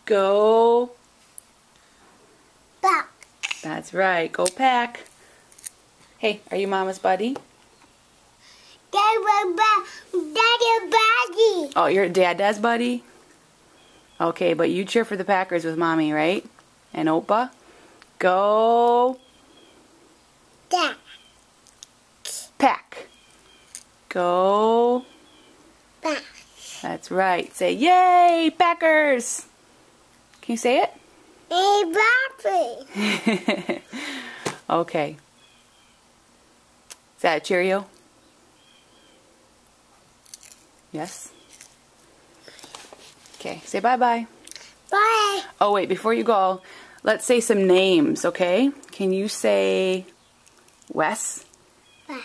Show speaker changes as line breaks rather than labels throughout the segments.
Go.
Pack.
That's right. Go pack. Hey, are you Mama's buddy?
Daddy buddy.
Oh, you're Dad's buddy? Okay, but you cheer for the Packers with Mommy, right? And Opa? Go.
Dad.
Pack. Go.
Pack.
That's right. Say, yay, Packers! Can you say it?
Hey, Pappy.
Okay. Is that a Cheerio? Yes? Okay, say bye-bye.
Bye.
Oh, wait, before you go, let's say some names, okay? Can you say Wes?
Bye.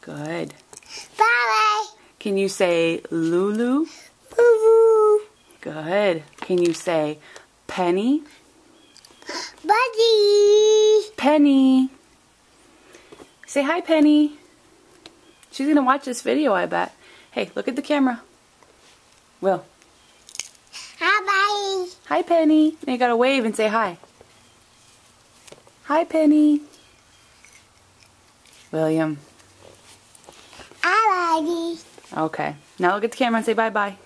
Good.
Bye.
Can you say Lulu?
Boo.
Good. Can you say Penny?
Buddy.
Penny. Say hi, Penny. She's going to watch this video, I bet. Hey, look at the camera. Will.
Hi, bye.
Hi, Penny. Now you got to wave and say hi. Hi, Penny. William.
Hi, buddy.
Okay. Now look at the camera and say bye-bye.